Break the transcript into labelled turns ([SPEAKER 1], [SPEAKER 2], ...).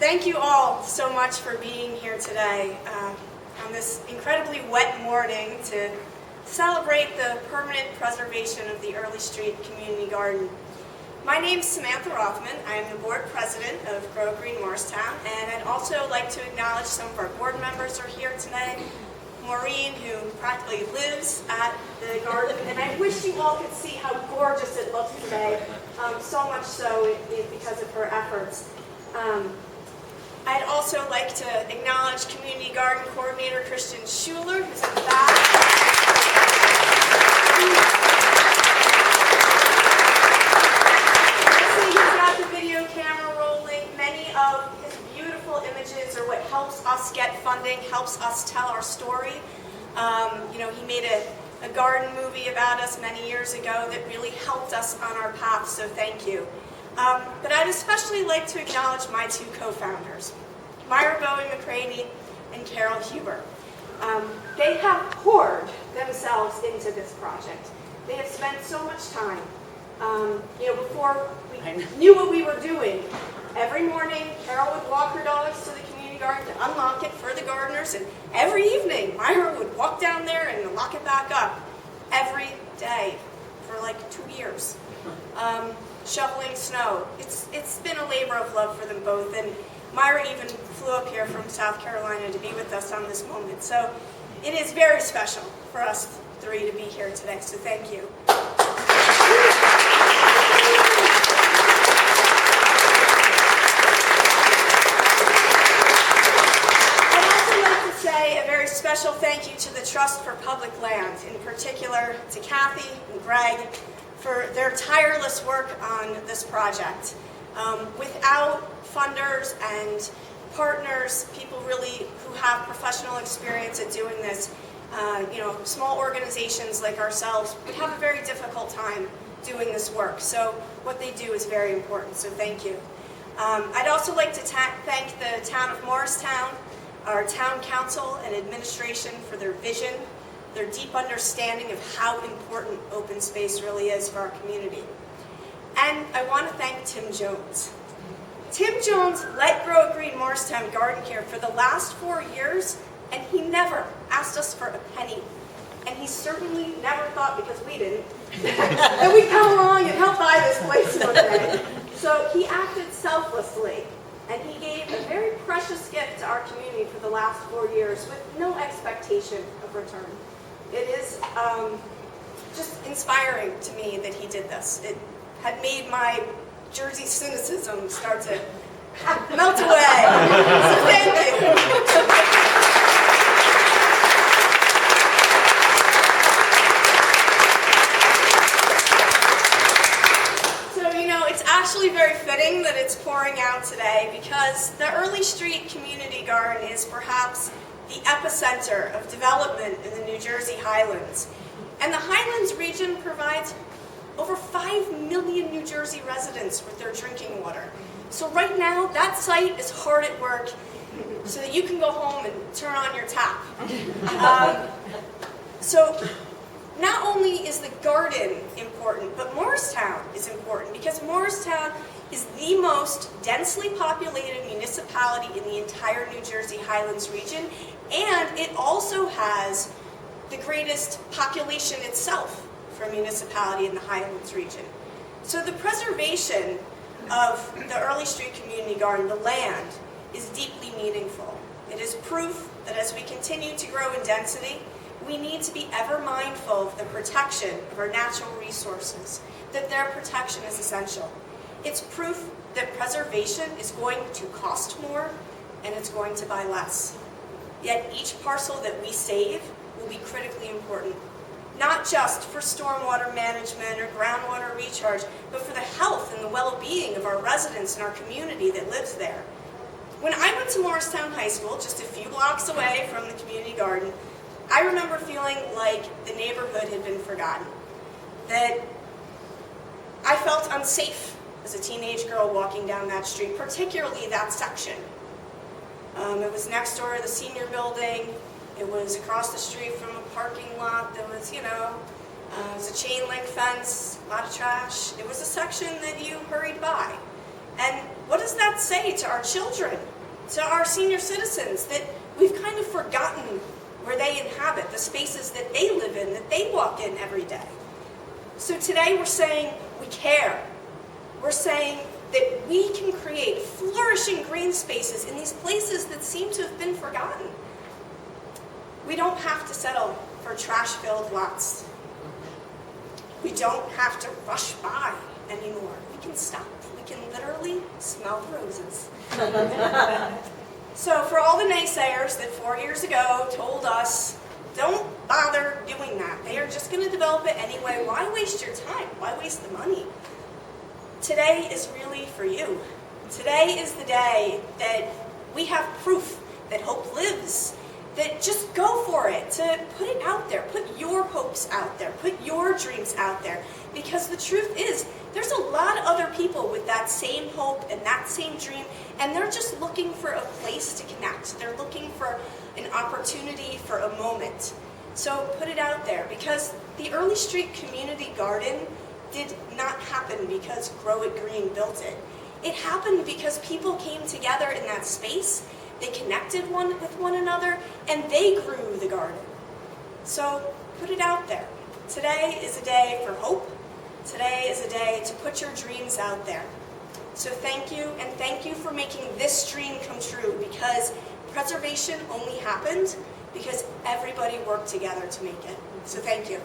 [SPEAKER 1] thank you all so much for being here today on this incredibly wet morning to celebrate the permanent preservation of the Early Street Community Garden. My name is Samantha Rothman. I am the board president of Grow Green Morristown, and I'd also like to acknowledge some of our board members are here today. Maureen, who practically lives at the garden, and I wish you all could see how gorgeous it looks today, so much so because of her efforts. I'd also like to acknowledge Community Garden Coordinator Christian Schuler, who's in the back. He's got the video camera rolling. Many of his beautiful images are what helps us get funding, helps us tell our story. He made a garden movie about us many years ago that really helped us on our path, so thank you. But I'd especially like to acknowledge my two co-founders, Myra Bowie-McCraney and Carol Huber. They have poured themselves into this project. They have spent so much time. Before we knew what we were doing, every morning Carol would walk her dogs to the community garden to unlock it for the gardeners, and every evening Myra would walk down there and lock it back up every day for like 2 years. Shoveling snow. It's been a labor of love for them both, and Myra even flew up here from South Carolina to be with us on this moment. So it is very special for us three to be here today, so thank you. I'd also like to say a very special thank you to the Trust for Public Land, in particular to Kathy and Greg, for their tireless work on this project. Without funders and partners, people really who have professional experience at doing this, small organizations like ourselves would have a very difficult time doing this work. So what they do is very important, so thank you. I'd also like to thank the town of Morristown, our town council and administration for their vision, their deep understanding of how important open space really is for our community. And I want to thank Tim Jones. Tim Jones led Grow Green Morristown Garden Care for the last 4 years, and he never asked us for a penny. And he certainly never thought, because we didn't, that we'd come along and help buy this place one day. So he acted selflessly, and he gave a very precious gift to our community for the last 4 years with no expectation of return. It is just inspiring to me that he did this. It had made my Jersey cynicism start to melt away. So thank you. So, it's actually very fitting that it's pouring out today because the Early Street Community Garden is perhaps the epicenter of development in the New Jersey Highlands. And the Highlands region provides over 5 million New Jersey residents with their drinking water. So right now, that site is hard at work so that you can go home and turn on your tap. So not only is the garden important, but Morristown is important because Morristown is the most densely populated municipality in the entire New Jersey Highlands region, and it also has the greatest population itself for a municipality in the Highlands region. So the preservation of the Early Street Community Garden, the land, is deeply meaningful. It is proof that as we continue to grow in density, we need to be ever mindful of the protection of our natural resources, that their protection is essential. It's proof that preservation is going to cost more and it's going to buy less. Yet each parcel that we save will be critically important, not just for stormwater management or groundwater recharge, but for the health and the well-being of our residents and our community that lives there. When I went to Morristown High School, just a few blocks away from the community garden, I remember feeling like the neighborhood had been forgotten, that I felt unsafe as a teenage girl walking down that street, particularly that section. It was next door to the senior building. It was across the street from a parking lot that was, it was a chain link fence, a lot of trash. It was a section that you hurried by. And what does that say to our children to our senior citizens that we've kind of forgotten where they inhabit, the spaces that they live in, that they walk in every day. So today we're saying we care. We're saying that we can create flourishing green spaces in these places that seem to have been forgotten. We don't have to settle for trash-filled lots. We don't have to rush by anymore. We can stop. We can literally smell the roses. So for all the naysayers that 4 years ago told us, don't bother doing that. They are just going to develop it anyway. Why waste your time? Why waste the money? Today is really for you. Today is the day that we have proof that hope lives. That just go for it, to put it out there, put your hopes out there, put your dreams out there. Because the truth is, there's a lot of other people with that same hope and that same dream, and they're just looking for a place to connect. They're looking for an opportunity, for a moment. So put it out there, because the Early Street Community Garden did not happen because Grow It Green built it. It happened because people came together in that space. They connected with one another, and they grew the garden. So put it out there. Today is a day for hope. Today is a day to put your dreams out there. So thank you, and thank you for making this dream come true, because preservation only happened because everybody worked together to make it. So thank you.